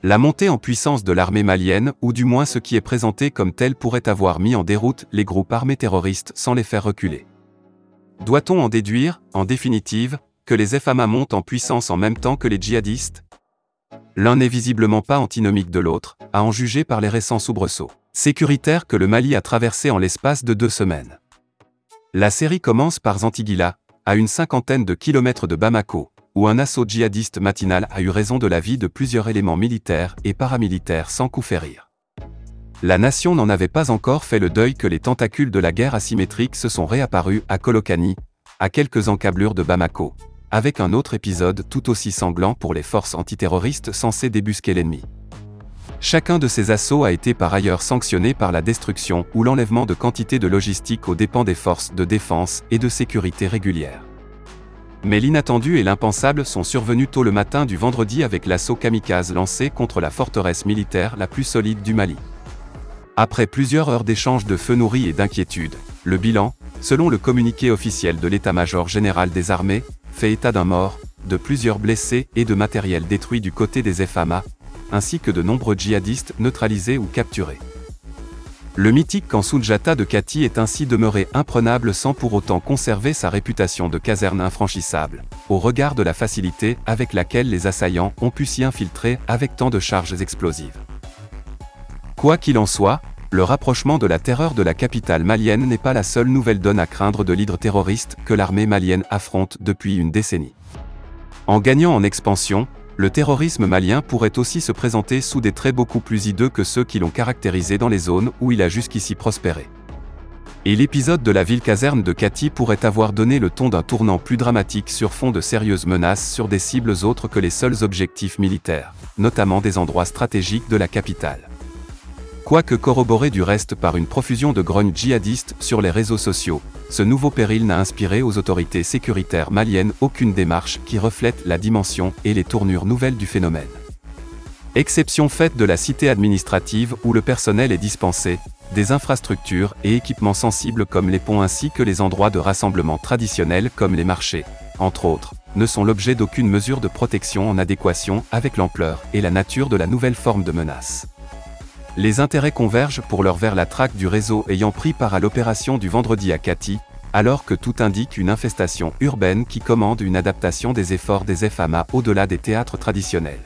La montée en puissance de l'armée malienne, ou du moins ce qui est présenté comme tel, pourrait avoir mis en déroute les groupes armés terroristes sans les faire reculer. Doit-on en déduire, en définitive, que les FAMA montent en puissance en même temps que les djihadistes? L'un n'est visiblement pas antinomique de l'autre, à en juger par les récents soubresauts sécuritaires que le Mali a traversés en l'espace de 2 semaines. La série commence par Zantigila, à une 50aine de kilomètres de Bamako, où un assaut djihadiste matinal a eu raison de la vie de plusieurs éléments militaires et paramilitaires sans coup férir. La nation n'en avait pas encore fait le deuil que les tentacules de la guerre asymétrique se sont réapparus à Kolokani, à quelques encablures de Bamako, avec un autre épisode tout aussi sanglant pour les forces antiterroristes censées débusquer l'ennemi. Chacun de ces assauts a été par ailleurs sanctionné par la destruction ou l'enlèvement de quantités de logistique aux dépens des forces de défense et de sécurité régulières. Mais l'inattendu et l'impensable sont survenus tôt le matin du vendredi avec l'assaut kamikaze lancé contre la forteresse militaire la plus solide du Mali. Après plusieurs heures d'échanges de feux nourris et d'inquiétudes, le bilan, selon le communiqué officiel de l'état-major général des armées, fait état d'un mort, de plusieurs blessés et de matériel détruit du côté des FAMA, ainsi que de nombreux djihadistes neutralisés ou capturés. Le mythique camp Soundiata de Kati est ainsi demeuré imprenable sans pour autant conserver sa réputation de caserne infranchissable, au regard de la facilité avec laquelle les assaillants ont pu s'y infiltrer avec tant de charges explosives. Quoi qu'il en soit, le rapprochement de la terreur de la capitale malienne n'est pas la seule nouvelle donne à craindre de l'hydre terroriste que l'armée malienne affronte depuis une décennie. En gagnant en expansion, le terrorisme malien pourrait aussi se présenter sous des traits beaucoup plus hideux que ceux qui l'ont caractérisé dans les zones où il a jusqu'ici prospéré. Et l'épisode de la ville-caserne de Kati pourrait avoir donné le ton d'un tournant plus dramatique sur fond de sérieuses menaces sur des cibles autres que les seuls objectifs militaires, notamment des endroits stratégiques de la capitale. Quoique corroboré du reste par une profusion de grognes djihadistes sur les réseaux sociaux, ce nouveau péril n'a inspiré aux autorités sécuritaires maliennes aucune démarche qui reflète la dimension et les tournures nouvelles du phénomène. Exception faite de la cité administrative où le personnel est dispensé, des infrastructures et équipements sensibles comme les ponts ainsi que les endroits de rassemblement traditionnels comme les marchés, entre autres, ne sont l'objet d'aucune mesure de protection en adéquation avec l'ampleur et la nature de la nouvelle forme de menace. Les intérêts convergent pour l'heure vers la traque du réseau ayant pris part à l'opération du vendredi à Kati, alors que tout indique une infestation urbaine qui commande une adaptation des efforts des FAMA au-delà des théâtres traditionnels.